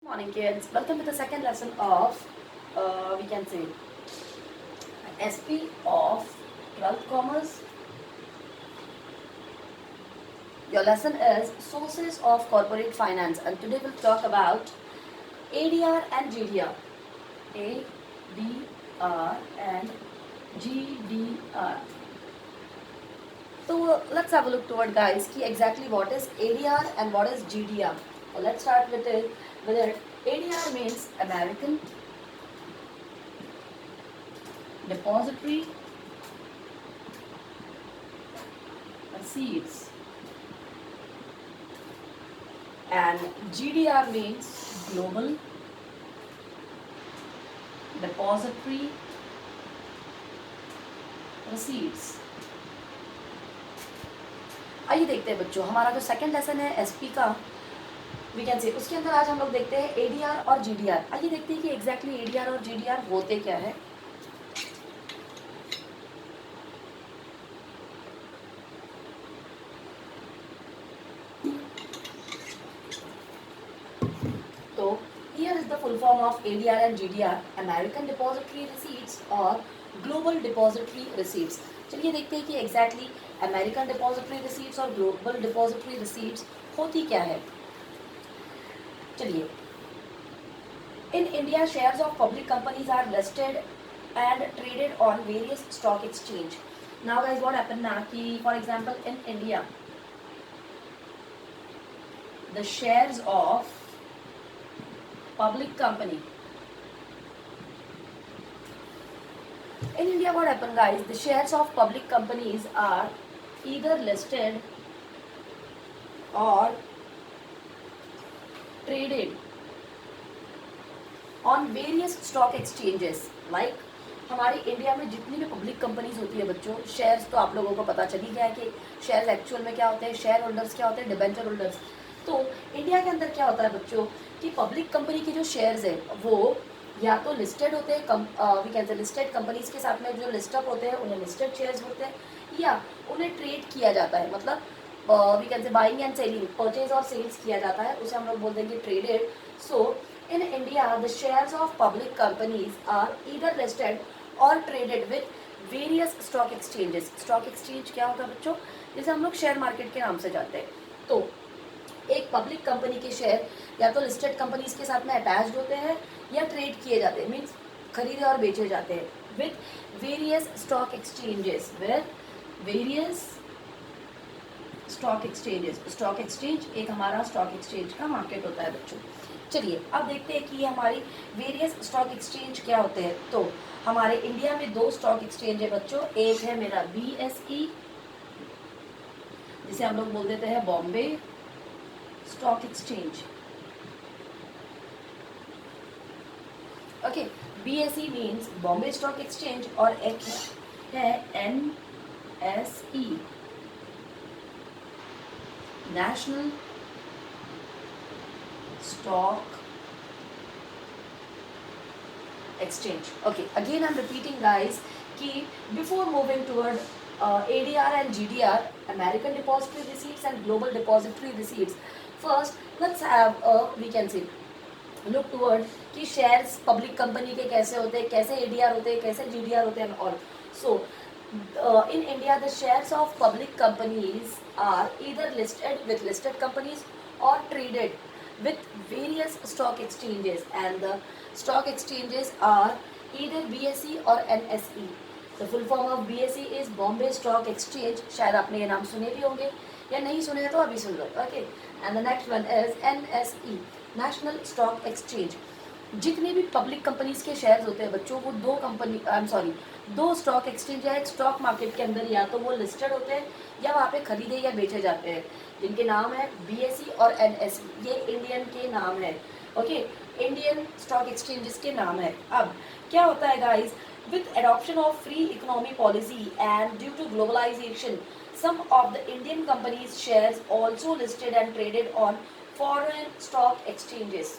Morning kids, welcome to the second lesson of we can say SP of 12th Commerce. Your lesson is Sources of Corporate Finance, and today we'll talk about ADR and GDR. ADR and GDR. So let's have a look toward guys ki exactly what is ADR and what is GDR. So let's start with it. ADR means American Depository Receipts, and GDR means Global Depository Receipts. आइए देखते हैं बच्चों, हमारा जो second lesson है SP का we can से, उसके अंदर आज हम लोग देखते हैं एडीआर और जीडीआर. आइए देखते हैं कि एग्जैक्टली एडीआर और जीडीआर होते क्या है. तो here is the full form of ADR and GDR, American Depository Receipts और Global Depository Receipts. चलिए देखते हैं कि एग्जैक्टली अमेरिकन डिपॉजिटरी रिसीट्स और ग्लोबल डिपॉजिटरी रिसीट्स होती क्या है. चलिए, in India shares of public companies are listed and traded on various stock exchange. Now guys what happened ना कि for example in India the shares of public company. In India, what happened, guys? The shares of public companies are either listed or traded on various stock exchanges. Like हमारे India में जितनी भी public companies होती है बच्चों, shares तो आप लोगों को पता चल ही गया है कि शेयर्स एक्चुअल में क्या होते हैं, शेयर होल्डर्स क्या होते हैं, डिबेंचर होल्डर्स. तो इंडिया के अंदर क्या होता है बच्चों कि पब्लिक कंपनी के जो शेयर्स है वो या तो लिस्टेड होते हैं, we can say listed companies के साथ में जो लिस्टअप होते हैं उन्हें लिस्टेड शेयर्स होते हैं, या उन्हें ट्रेड किया जाता है, मतलब we can say buying and selling, purchase और सेल्स किया जाता है, उसे हम लोग बोल देंगे traded. So in India the shares of public companies are either listed और traded with various stock exchanges. Stock exchange क्या होता है बच्चों, जिसे हम लोग शेयर मार्केट के नाम से जानते हैं. तो एक पब्लिक कंपनी के शेयर या तो लिस्टेड कंपनीज के साथ में अटैच्ड होते हैं या ट्रेड किए जाते हैं, मीन्स खरीदे और बेचे जाते हैं with various stock exchanges. With various stock exchanges. Stock exchange एक हमारा स्टॉक एक्सचेंज का मार्केट होता है बच्चों. चलिए अब देखते हैं कि हमारी वेरियस स्टॉक एक्सचेंज क्या होते हैं. तो हमारे इंडिया में दो स्टॉक एक्सचेंज है बच्चों. एक है मेरा BSE, जिसे हम लोग बोल देते हैं Bombay stock exchange. Okay, BSE means Bombay stock exchange, और एक है NSE, National stock exchange. Okay, again I'm repeating guys कि before moving toward ADR and GDR, American Depository Receipts and Global Depository Receipts, first let's have a we can say look toward कि shares public company के कैसे होते हैं, कैसे ADR होते हैं, कैसे GDR होते हैं और so in India the shares of public companies are either listed with listed companies or traded with various stock exchanges, and the stock exchanges are either BSE or NSE. The full form of BSE is Bombay Stock Exchange. शायद आपने ये नाम सुने भी होंगे या नहीं सुने तो अभी सुन लो. Okay, and the next one is NSE, National Stock Exchange. जितनी भी पब्लिक कंपनीज के शेयर्स होते हैं बच्चों, वो दो स्टॉक एक्सचेंज या एक स्टॉक मार्केट के अंदर या तो वो लिस्टेड होते हैं या वहाँ पे खरीदे या बेचे जाते हैं, जिनके नाम है BSE और NSE. ये इंडियन के नाम है. ओके, इंडियन स्टॉक एक्सचेंजेस के नाम है. अब क्या होता है guys, with adoption of free economy policy and due to globalisation some of the Indian companies shares also listed and traded on foreign stock exchanges.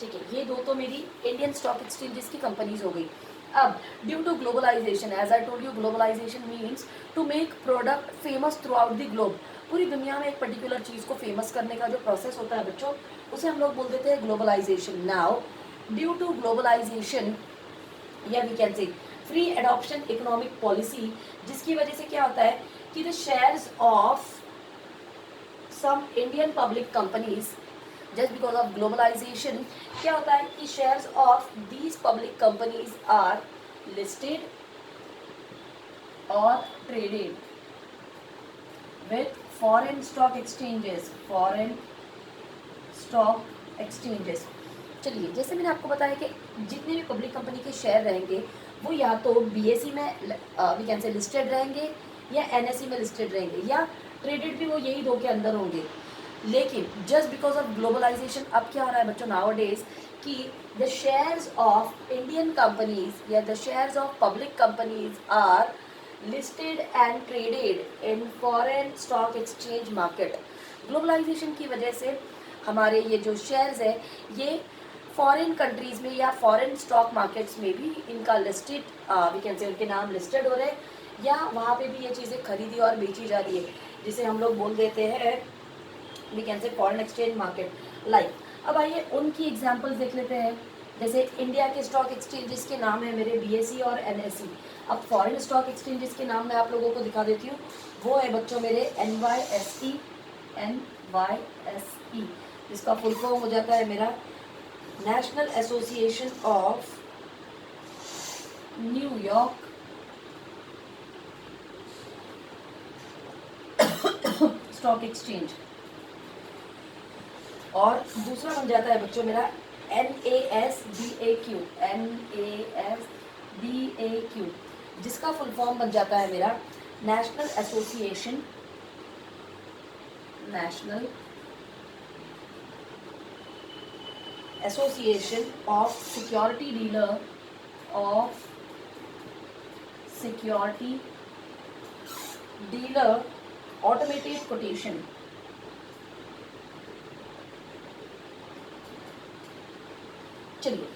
ठीक है, ये दो तो मेरी इंडियन स्टॉक एक्सचेंजेस की कंपनीज हो गई. अब due to globalisation, as I told you, globalisation means to make product famous throughout the globe. पूरी दुनिया में एक पर्टिकुलर चीज़ को फेमस करने का जो प्रोसेस होता है बच्चों, उसे हम लोग बोल देते हैं globalisation. Now due to globalisation या we can say free adoption economic policy, जिसकी वजह से क्या होता है कि the shares of some Indian public companies, just because of globalisation क्या होता है कि shares of these public companies are listed और traded with foreign stock exchanges, foreign stock exchanges. चलिए, जैसे मैंने आपको बताया कि जितने भी पब्लिक कंपनी के शेयर रहेंगे वो या तो बीएसई में वी कैन से लिस्टेड रहेंगे या एनएसई में लिस्टेड रहेंगे या ट्रेडेड भी वो यही दो के अंदर होंगे। लेकिन जस्ट बिकॉज ऑफ ग्लोबलाइजेशन अब क्या हो रहा है बच्चों नाउ डेज कि the shares of Indian companies या the shares of public companies are listed and traded in foreign stock exchange market. Globalisation की वजह से हमारे ये जो शेयर्स है ये फॉरेन कंट्रीज में या फॉरेन स्टॉक मार्केट्स में भी इनका लिस्टेड वी कैन से उनके नाम लिस्टेड हो रहे हैं या वहाँ पे भी ये चीज़ें खरीदी और बेची जा रही है, जिसे हम लोग बोल देते हैं we can say foreign exchange market. Like अब आइए उनकी एग्जांपल्स देख लेते हैं। जैसे इंडिया के स्टॉक एक्सचेंजेस के नाम है मेरे बीएसई और एनएसई। अब फॉरेन स्टॉक एक्सचेंजेस के नाम मैं आप लोगों को दिखा देती हूँ। वो है बच्चों मेरे एनवाईएसई, एनवाईएसई जिसका फुल फॉर्म हो जाता है मेरा national association of New York stock exchange. और दूसरा बन जाता है बच्चों मेरा NASDAQ, NASDAQ जिसका फुल फॉर्म बन जाता है मेरा national association of security dealer automated quotation. चलिए,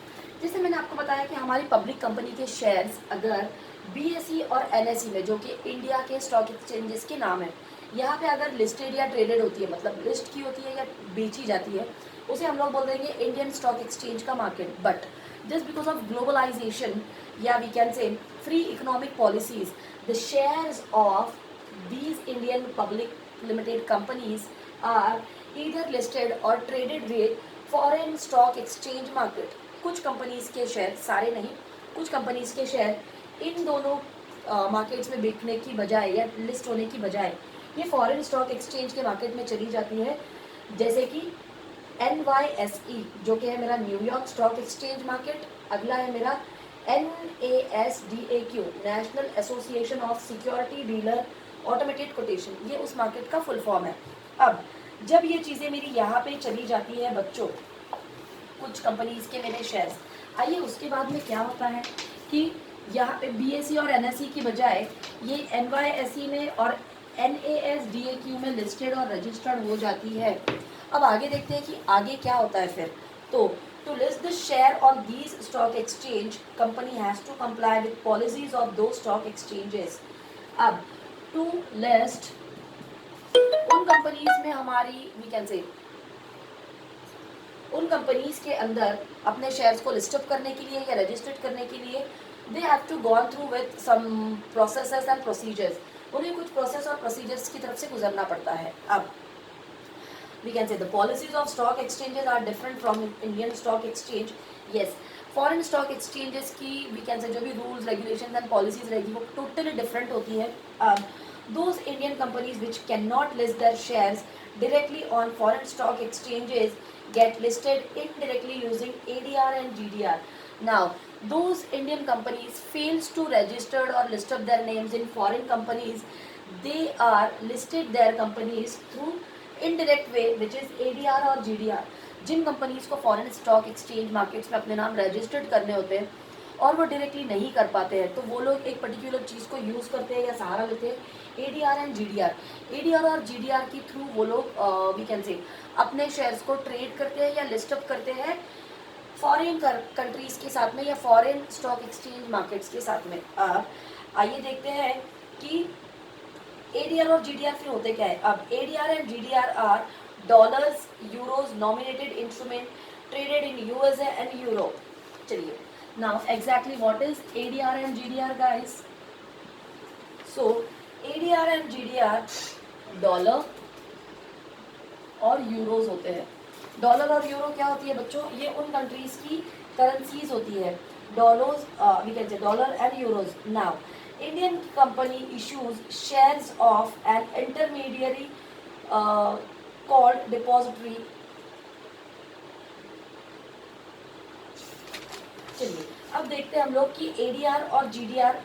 जैसे मैंने आपको बताया कि हमारी पब्लिक कंपनी के शेयर्स अगर बीएसई और एनएसई में, जो कि इंडिया के स्टॉक एक्सचेंजेस के नाम है, यहाँ पे अगर लिस्टेड या ट्रेडेड होती है, मतलब लिस्ट की होती है या बेची जाती है, उसे हम लोग बोल देंगे इंडियन स्टॉक एक्सचेंज का market. But just because of globalisation या we can say free economic policies, the shares of these Indian public limited companies are either listed or traded with foreign stock exchange market। कुछ companies के share, सारे नहीं, कुछ companies के share in दोनों markets में बिकने की बजाय या लिस्ट होने की बजाय ये फॉरेन स्टॉक एक्सचेंज के मार्केट में चली जाती है। जैसे कि NYSE जो कि है मेरा न्यूयॉर्क स्टॉक एक्सचेंज मार्केट, अगला है मेरा NASDAQ national association of security dealer automated quotation, ये उस मार्केट का फुल फॉर्म है। अब जब ये चीज़ें मेरी यहाँ पे चली जाती है बच्चों, कुछ कंपनीज के मेरे शेयर्स, आइए उसके बाद में क्या होता है कि यहाँ पे बीएसई और एनएसई की बजाय ये NYSE में और NASDAQ में लिस्टेड और रजिस्टर्ड हो जाती है। अब आगे देखते हैं कि आगे क्या होता है फिर। तो to list the share on these stock exchange, company has to comply with policies of those stock exchanges। अब टू लिस्ट उन कंपनीज में हमारी वी कैन से उन कंपनीज के अंदर अपने शेयर्स को लिस्ट अप करने के लिए या रजिस्टर्ड करने के लिए they have to gone through with some processes and procedures. उन्हें कुछ प्रोसेस और प्रोसीजर्स की तरफ से गुजरना पड़ता है। अब we can say the policies of stock exchanges are different from Indian stock exchange. Yes, foreign stock exchanges की वी कैन से जो भी रूल्स रेगुलेशन एंड पॉलिसीज रहेगी वो टोटली डिफरेंट होती है। अब those Indian companies which cannot list their shares directly on foreign stock exchanges get listed indirectly using ADR and GDR। Now those Indian companies fails to register or list up their names in foreign companies, they are listed their companies through indirect way which is ADR और GDR। जिन companies को foreign stock exchange markets में अपने नाम registered करने होते हैं और वो डायरेक्टली नहीं कर पाते हैं, तो वो लोग एक पर्टिकुलर चीज़ को यूज़ करते हैं या सहारा लेते हैं ADR एंड GDR। ADR और GDR के थ्रू वो लोग वी कैन से अपने शेयर्स को ट्रेड करते हैं या लिस्ट अप करते हैं फॉरेन कंट्रीज के साथ में या फॉरेन स्टॉक एक्सचेंज मार्केट्स के साथ में। अब आइए देखते हैं कि एडीआर और जीडीआर फिर होते क्या है। अब ADR and GDR are dollars euros nominated instrument traded in USA and Europe. चलिए, now exactly what is ADR and GDR guys? So ADR and GDR dollar और यूरोज होते हैं। डॉलर और यूरो क्या होती है बच्चों? ये उन कंट्रीज की करेंसीज होती है। Dollars we can say dollar and euros. Now Indian company issues shares of an intermediary called depository. चलिए अब देखते हैं हम लोग कि एडीआर और जीडीआर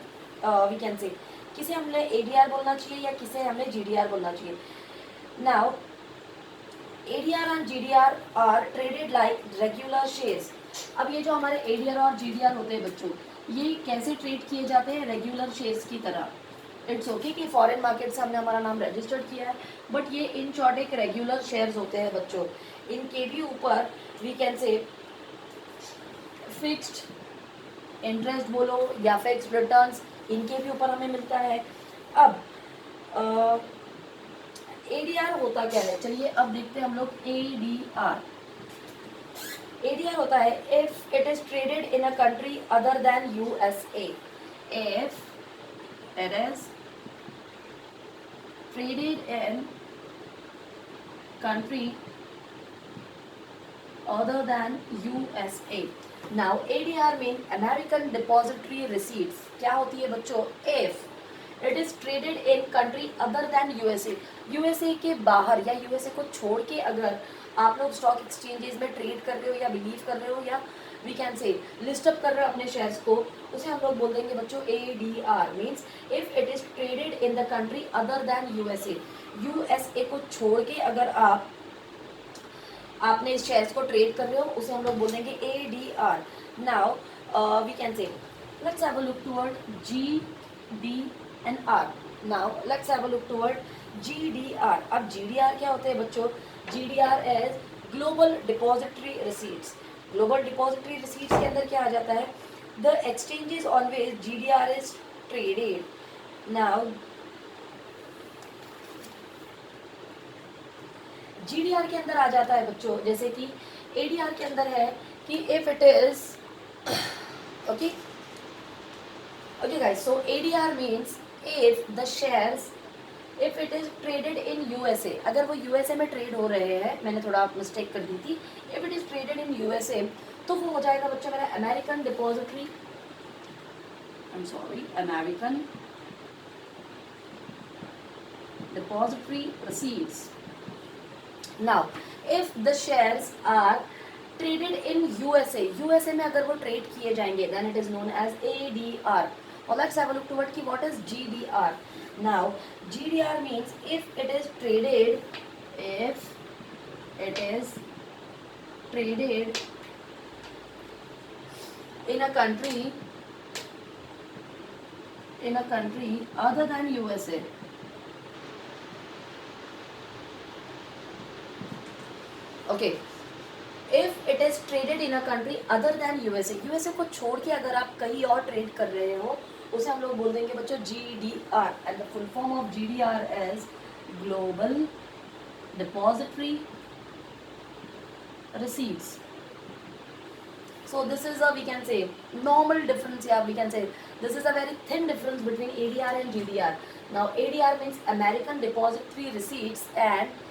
वी कैन से किसे हमने एडीआर बोलना चाहिए या किसे हमें जीडीआर बोलना चाहिए। Now ADR and GDR are traded like regular shares। अब ये जो हमारे ADR और GDR होते हैं बच्चों, ये कैसे ट्रेड किए जाते हैं? रेगुलर शेयर्स की तरह। इट्स ओके कि फॉरेन मार्केट से हमने हमारा नाम रजिस्टर्ड किया है, बट ये इन शॉर्ट एक रेगुलर शेयर्स होते हैं बच्चों। इनके भी ऊपर we can say fixed interest बोलो या फिक्स्ड रिटर्न्स, इनके भी ऊपर हमें मिलता है। अब एडीआर होता क्या है? चलिए अब देखते हैं हम लोग एडीआर। एडीआर होता है if it is traded in a country other than USA. If it is traded in country other than USA। Now ADR mean American Depository Receipts। क्या होती है बच्चों? If it is traded in country other than USA। USA के बाहर या USA को छोड़ के अगर आप लोग स्टॉक एक्सचेंजेस में ट्रेड कर रहे हो या बिलीव कर रहे हो या we can say list up कर रहे हो अपने शेयर्स को, उसे हम लोग बोल देंगे बच्चों ADR means if it is traded in the country other than USA। USA को छोड़ के अगर आपने इस शेयर्स को ट्रेड कर रहे हो, उसे हम लोग बोल देंगे ADR। Now we can say let's have a look toward GDR। Now let's have a look toward GDR। अब GDR क्या होते हैं बच्चों? GDR is global depository receipts. Global depository receipts के अंदर क्या आ जाता है? The exchanges on which GDR is traded. Now GDR के अंदर आ जाता है बच्चों, जैसे कि एडीआर के अंदर है कि if it is okay okay guys, so ADR means if the shares if it is traded in USA. अगर वो यूएसए में ट्रेड हो रहे हैं, मैंने थोड़ा मिस्टेक कर दी थी, if it is traded in USA तो वो हो जाएगा बच्चों मेरा American depository, I am sorry, American depository receipts. Now, if the shares are traded in USA, USA में अगर वो ट्रेड किए जाएंगे, then it is known as ADR। Or let's have a look toward कि what is GDR। Now, GDR means if it is traded in a country other than USA। Okay, if it is traded in a country other than USA. USA को छोड़ के अगर आप कहीं और trade कर रहे हो, उसे हम लोग बोल देंगे बच्चों GDR। And the full form of GDR is global depository receipts. So this is a we can say normal difference, yeah, we can say this is a very thin difference between ADR and GDR। Now ADR means American Depository Receipts and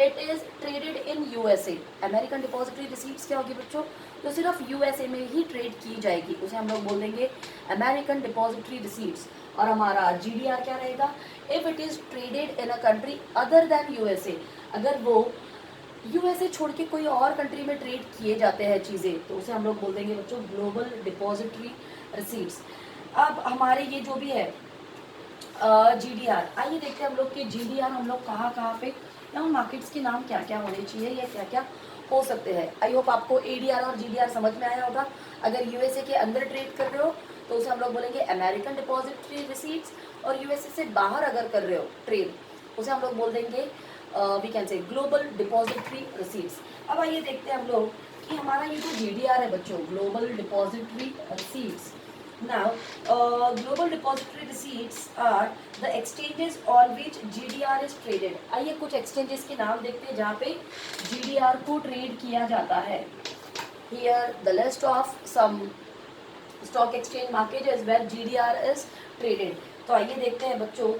it is traded in USA। American Depository Receipts क्या होगी बच्चों? तो सिर्फ USA में ही trade की जाएगी, उसे हम लोग बोल देंगे American Depository Receipts। और हमारा GDR क्या रहेगा? If it is traded in a country other than USA। अगर वो यूएसए छोड़ के कोई और कंट्री में ट्रेड किए जाते हैं चीज़ें, तो उसे हम लोग बोल देंगे बच्चों ग्लोबल डिपॉजिटरी रिसीट्स। अब हमारे ये जो भी है जीडीआर, आइए देखते हैं हम लोग कि जीडीआर हम लोग कहाँ कहाँ पे या उन मार्केट्स के नाम क्या क्या होने चाहिए या क्या क्या हो सकते हैं। आई होप आपको एडीआर और जीडीआर समझ में आया होगा। अगर यूएसए के अंदर ट्रेड कर रहे हो तो उसे हम लोग बोलेंगे अमेरिकन डिपॉजिटरी रिसीट्स, और यूएसए से बाहर अगर कर रहे हो ट्रेड, उसे हम लोग बोल देंगे we can say global depository receipts. अब आइए देखते हैं हम लोग कि हमारा ये जो GDR है बच्चों, global depository receipts, now global depository receipts are the exchanges on which GDR is traded. आइए कुछ exchanges के नाम देखते हैं जहाँ पे GDR को ट्रेड किया जाता है. Here the list of some stock exchange markets where GDR is traded. तो आइए देखते हैं बच्चों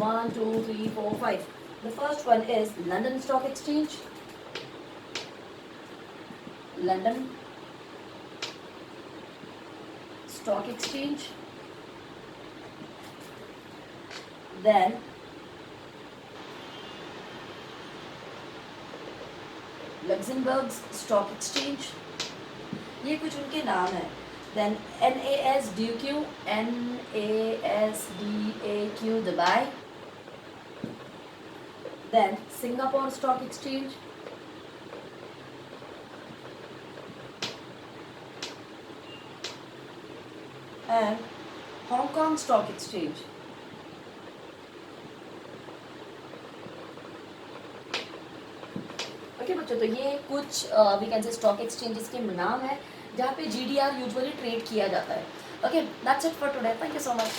1 2 3 4 5. The first one is London Stock Exchange. London Stock Exchange. Then Luxembourg Stock Exchange. ये कुछ उनके नाम हैं. Then NASDQ, NASDAQ Dubai. Then Singapore Stock Exchange. And Hong Kong Stock Exchange. Okay बच्चों, तो ये कुछ we can say stock exchanges के नाम है जहाँ पे GDR यूजुअली ट्रेड किया जाता है. Okay, that's it for today. Thank you so much.